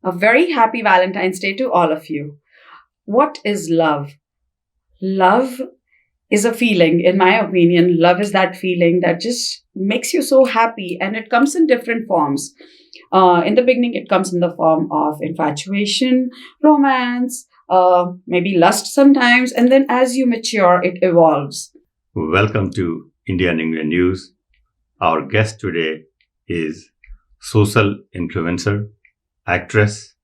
A very happy Valentine's Day to all of you. What is love? Love is a feeling, in my opinion. Love is that feeling that just makes you so happy, and it comes in different forms. In the beginning, it comes in the form of infatuation, romance, maybe lust sometimes, and then as you mature, it evolves. Welcome to Indian England News. Our guest today is social influencer, actress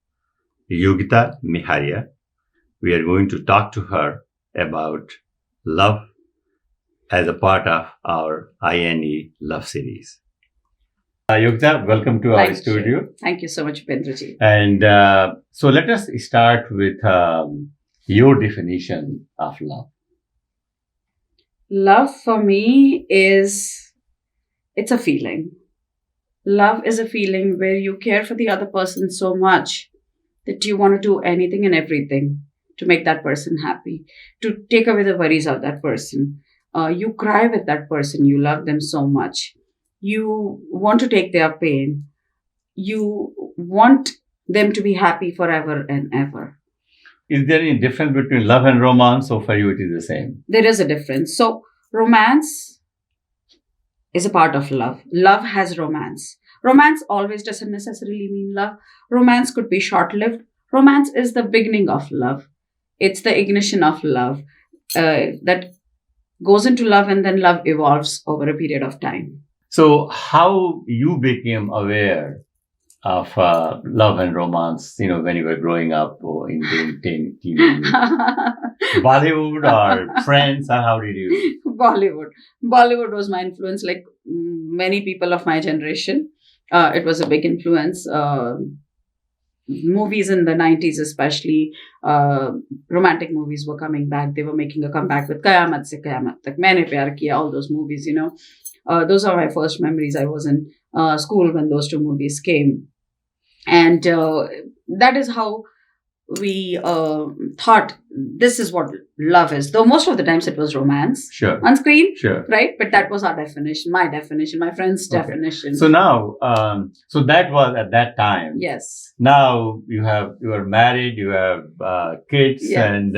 Yogita Miharia. We are going to talk to her about love as a part of our INE love series. Yogita, welcome to our studio. Thank you so much, Pendraji. And so let us start with your definition of love. Love for me it's a feeling. Love is a feeling where you care for the other person so much that you want to do anything and everything to make that person happy, to take away the worries of that person. You cry with that person. You love them so much. You want to take their pain. You want them to be happy forever and ever. Is there any difference between love and romance, or for you it is the same? There is a difference. So, romance is a part of love. Love has romance. Romance always doesn't necessarily mean love. Romance could be short lived. Romance is the beginning of love. It's the ignition of love that goes into love, and then love evolves over a period of time. So, how you became aware of love and romance, when you were growing up or in teenage? Bollywood or Friends, or how did you? Bollywood. Bollywood was my influence, like many people of my generation. It was a big influence. Movies in the 90s, especially romantic movies, were coming back. They were making a comeback with Qayamat Se Qayamat Tak, Maine Pyar Kiya, all those movies, Those are my first memories. I was in school when those two movies came. And that is how we thought this is what love is. Though most of the times it was romance on screen, right? But that was our definition, my friend's definition. So now, so that was at that time. Yes. Now you are married, you have kids, and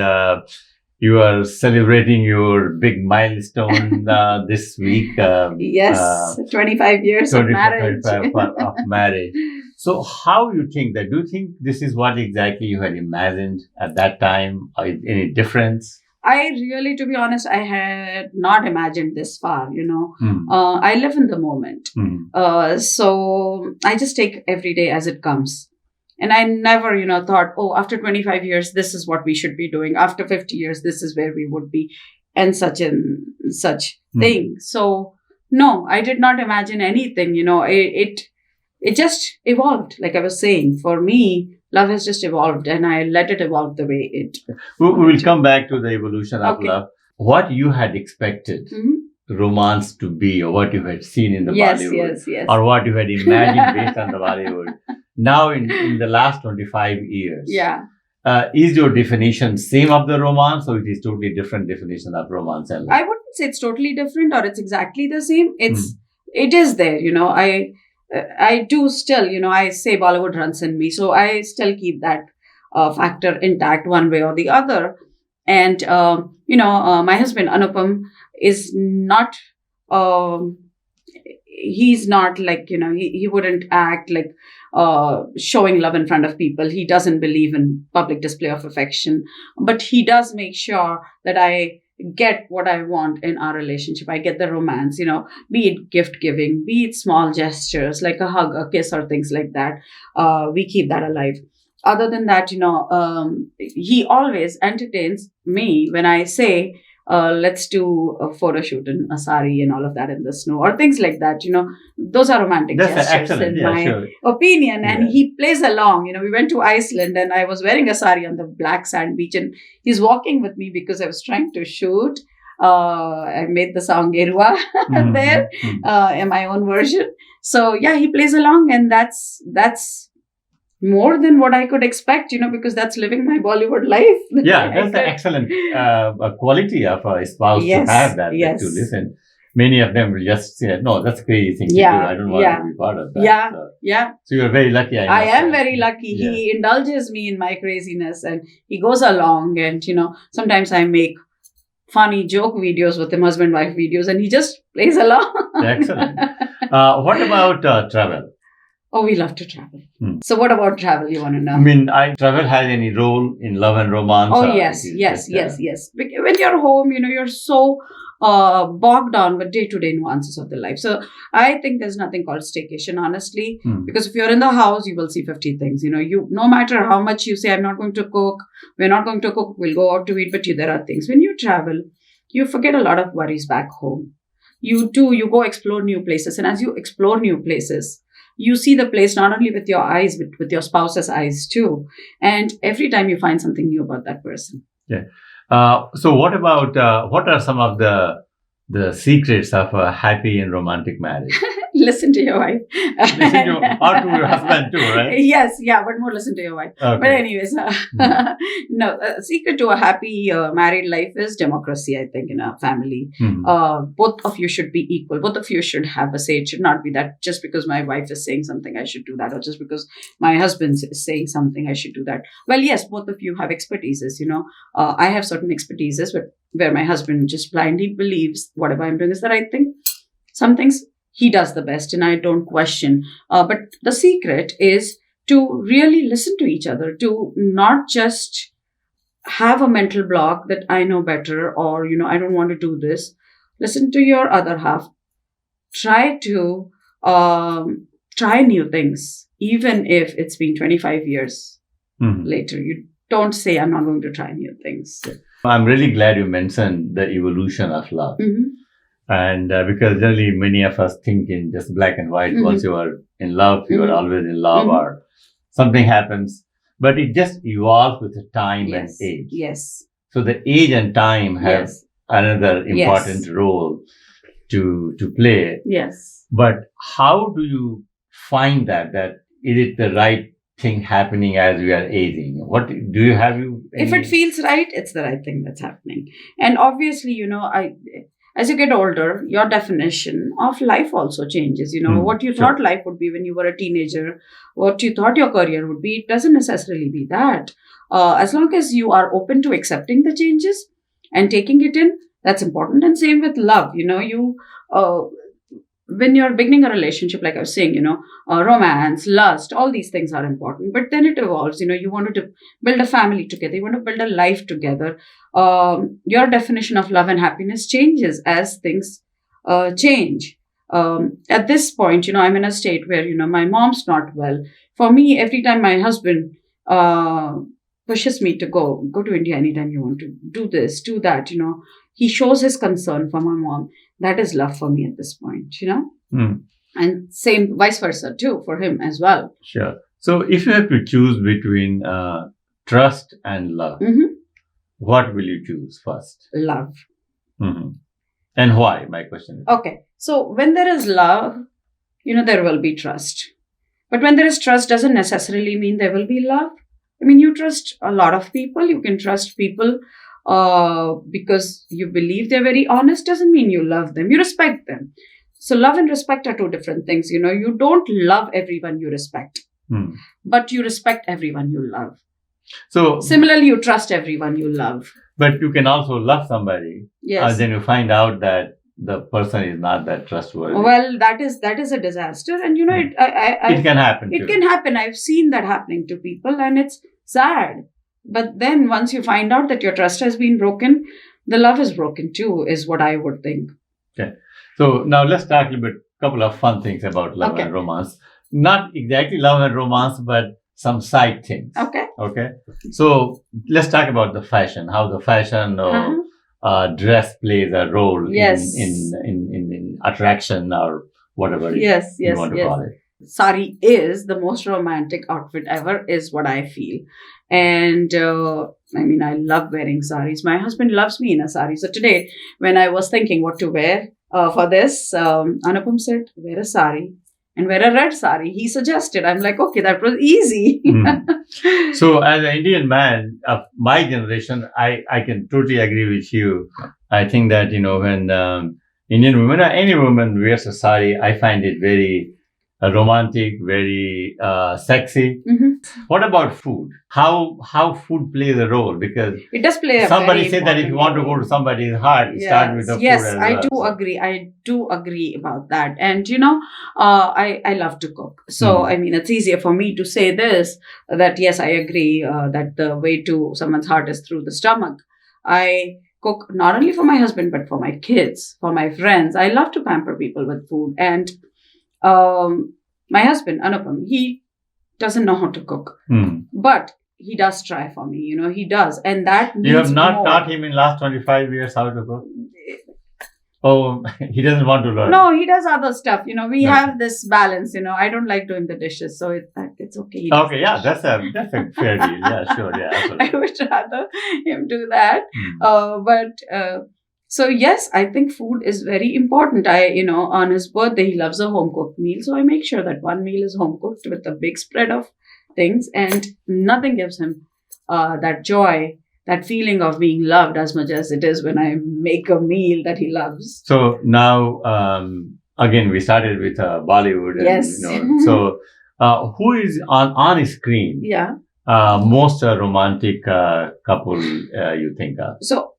you are celebrating your big milestone this week. Yes, 25 years of marriage. of marriage. So how you think that? Do you think this is what exactly you had imagined at that time? Any difference? I really, to be honest, I had not imagined this far, I live in the moment. So I just take every day as it comes. And I never, thought, after 25 years, this is what we should be doing. After 50 years, this is where we would be, and such thing. So no, I did not imagine anything, It just evolved. Like I was saying, for me, love has just evolved, and I let it evolve the way it. We will come back to the evolution of love. What you had expected romance to be, or what you had seen in the Bollywood, yes. or what you had imagined based on the Bollywood. Now, in the last 25 years, is your definition same of the romance, or it is totally different definition of romance and love? I wouldn't say it's totally different or it's exactly the same. It is there, I do still, I say Bollywood runs in me. So I still keep that factor intact one way or the other. And, my husband, Anupam, is not, he's not like, he wouldn't act like showing love in front of people. He doesn't believe in public display of affection. But he does make sure that I get what I want in our relationship. I get the romance, be it gift giving, be it small gestures like a hug, a kiss, or things like that. We keep that alive. Other than that, he always entertains me when I say, let's do a photo shoot in a sari and all of that in the snow, or things like that. Those are romantic gestures in my opinion. And he plays along. We went to Iceland and I was wearing a sari on the black sand beach, and he's walking with me because I was trying to shoot. I made the song Gerua there in my own version. So he plays along, and that's more than what I could expect, because that's living my Bollywood life. That's an excellent quality of a spouse to have that to listen. many of them will just say, no, that's a crazy thing to do. Yeah, I don't want yeah. to be part of that. Yeah, So, yeah. so you're very lucky. I must am say. very lucky. Yeah. He indulges me in my craziness and he goes along. And, sometimes I make funny joke videos with him, husband-wife videos, and he just plays along. Excellent. What about travel? Oh, we love to travel. So what about travel you want to know? I mean, travel has any role in love and romance? Oh, yes. When you're home, you're so bogged down with day-to-day nuances of the life. So I think there's nothing called staycation, honestly, because if you're in the house, you will see 50 things. No matter how much you say, I'm not going to cook, we're not going to cook, we'll go out to eat, but there are things. When you travel, you forget a lot of worries back home. You go explore new places. And as you explore new places, you see the place not only with your eyes, but with your spouse's eyes too. And every time you find something new about that person. Yeah. So what are some of the secrets of a happy and romantic marriage? Listen to your wife. Or to your husband too, right? Yes, yeah, but more listen to your wife. Okay. But anyways, no, secret to a happy married life is democracy, I think, in a family. Both of you should be equal. Both of you should have a say. It should not be that just because my wife is saying something, I should do that, or just because my husband is saying something, I should do that. Well, yes, both of you have expertises, I have certain expertises where my husband just blindly believes whatever I'm doing is the right thing. Some things he does the best and I don't question. But the secret is to really listen to each other, to not just have a mental block that I know better or, I don't want to do this. Listen to your other half. Try to try new things, even if it's been 25 years later. You don't say, I'm not going to try new things. I'm really glad you mentioned the evolution of love. And because generally many of us think in just black and white. Once you are in love, you are always in love, or something happens. But it just evolves with the time and age. Yes. So the age and time have another important role to play. Yes. But how do you find that is it the right thing happening as we are aging? What do you have? If it feels right, it's the right thing that's happening. And obviously, as you get older, your definition of life also changes. What you thought life would be when you were a teenager, what you thought your career would be, it doesn't necessarily be that. As long as you are open to accepting the changes and taking it in, that's important. And same with love. When you're beginning a relationship, like I was saying, romance, lust, all these things are important. But then it evolves. You wanted to build a family together. You want to build a life together. Your definition of love and happiness changes as things change. At this point, I'm in a state where, my mom's not well. For me, every time my husband pushes me to go to India anytime you want to, do this, do that, he shows his concern for my mom. That is love for me at this point, And same vice versa too for him as well. Sure. So if you have to choose between trust and love, what will you choose first? Love. And why? My question is. Okay. So when there is love, there will be trust. But when there is trust, doesn't necessarily mean there will be love. I mean, you trust a lot of people. You can trust people because you believe they're very honest. Doesn't mean you love them. You respect them. So love and respect are two different things. You don't love everyone you respect, but you respect everyone you love. So similarly, you trust everyone you love. But you can also love somebody. Yes. And then you find out that the person is not that trustworthy. Well, that is a disaster. And it can happen. It can happen. I've seen that happening to people and it's sad. But then once you find out that your trust has been broken, the love is broken too, is what I would think. Okay. So now let's talk a little bit, couple of fun things about love and romance. Not exactly love and romance, but some side things. Okay. So let's talk about the fashion, how the fashion dress plays a role in attraction or whatever you want to call it. Sari is the most romantic outfit ever, is what I feel. And I love wearing saris. My husband loves me in a sari. So today, when I was thinking what to wear for this, Anupam said, wear a sari and wear a red sari. He suggested. I'm like, okay, that was easy. So as an Indian man of my generation, I can totally agree with you. I think that, when Indian women or any woman wears a sari, I find it very romantic, very sexy. Mm-hmm. What about food? How food plays a role? Because it does play a somebody very said that if you want to go to somebody's heart, start with the yes, food as I well. do agree. I do agree about that. And I love to cook. So I mean, it's easier for me to say this, that yes, I agree that the way to someone's heart is through the stomach. I cook not only for my husband but for my kids, for my friends. I love to pamper people with food. And my husband Anupam, he doesn't know how to cook, but he does try for me. He does, and that means you have not more. taught him in last 25 years how to cook. Oh, he doesn't want to learn. No, he does other stuff. We have this balance. I don't like doing the dishes, so it's okay. Okay, yeah, that's a fair deal. Yeah, sure, yeah, absolutely. I would rather him do that. So yes, I think food is very important. On his birthday, he loves a home cooked meal, so I make sure that one meal is home cooked with a big spread of things, and nothing gives him that joy, that feeling of being loved as much as it is when I make a meal that he loves. So now, again, we started with Bollywood. Yes. So who is on screen? Yeah. Most romantic couple you think of? So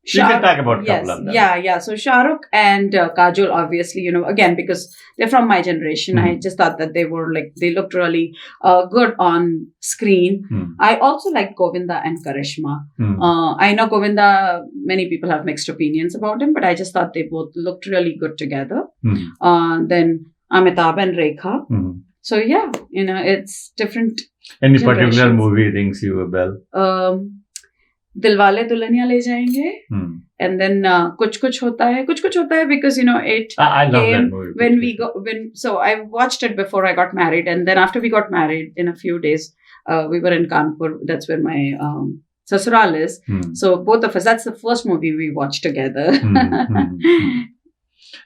you can talk about yes, couple of them. Yeah. So Shah Rukh and Kajol, obviously, again, because they're from my generation, I just thought that they looked really good on screen. I also like Govinda and Karishma. I know Govinda, many people have mixed opinions about him, but I just thought they both looked really good together. Then Amitabh and Rekha. So yeah, it's different. Any particular movie rings you a bell? Dilwale Dulhaniya Le Jayenge, and then Kuch Kuch Hota Hai. Kuch Kuch Hota Hai because it I love came that movie. So I watched it before I got married, and then after we got married, in a few days, we were in Kanpur. That's where my sasural is. So both of us. That's the first movie we watched together.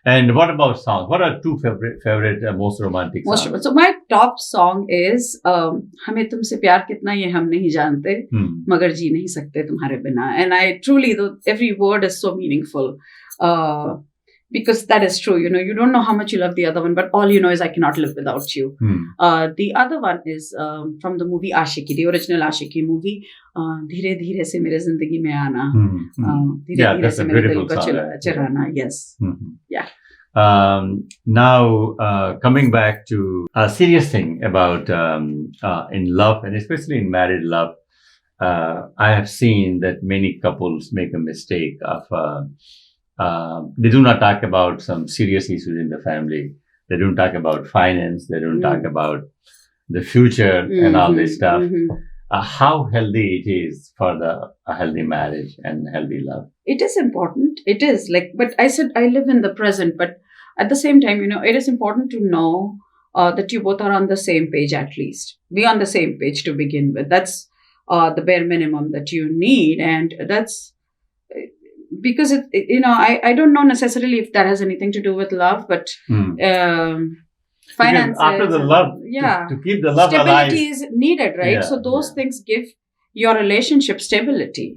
And what about songs? What are two favorite most romantic songs? So my top song is हमें तुमसे प्यार कितना ये हम नहीं जानते मगर जी नहीं सकते तुम्हारे बिना. And I truly, every word is so meaningful because that is true. You don't know how much you love the other one, but all you know is I cannot live without you. The other one is from the movie Ashiki, the original Ashiki movie. धीरे धीरे से मेरे जिंदगी में आना, धीरे धीरे से मेरे दिल को चुराना. Yes. Yeah. Now, coming back to a serious thing about in love, and especially in married love, I have seen that many couples make a mistake of they do not talk about some serious issues in the family. They don't talk about finance. They don't talk about the future and all this stuff. How healthy it is for a healthy marriage and healthy love? It is important. It is but I said I live in the present, but at the same time, it is important to know that you both are on the same page, at least. Be on the same page to begin with. That's the bare minimum that you need. And that's because I don't know necessarily if that has anything to do with love, but finances. After the love, to keep the love stability alive, is needed, right? So those things give your relationship stability.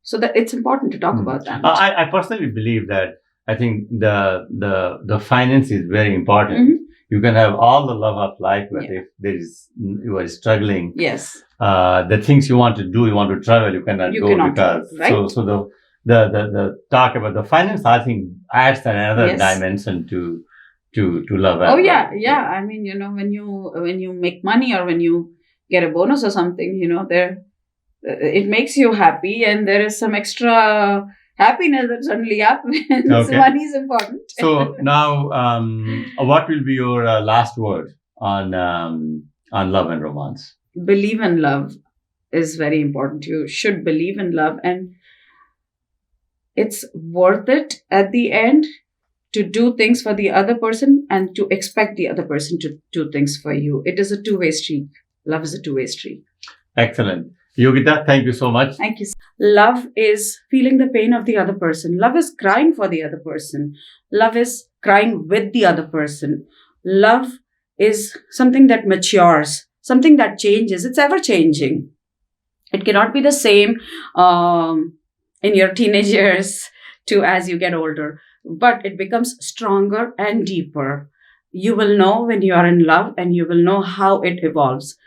So that it's important to talk about that. I personally believe that I think the finance is very important. You can have all the love of life, but if you are struggling, the things you want to do, you want to travel, you cannot go because right? So the talk about the finance, I think, adds another dimension to love. Oh yeah. I mean, when you make money or when you get a bonus or something, it makes you happy, and there is some extra happiness that suddenly happens. Money is important. So now, what will be your last word on love and romance? Believe in love is very important. You should believe in love, and it's worth it at the end to do things for the other person and to expect the other person to do things for you. It is a two-way street. Love is a two-way street. Excellent. Yogita, thank you so much. Thank you. Love is feeling the pain of the other person. Love is crying for the other person. Love is crying with the other person. Love is something that matures, something that changes. It's ever changing. It cannot be the same in your teenage years to as you get older. but it becomes stronger and deeper. You will know when you are in love, and you will know how it evolves.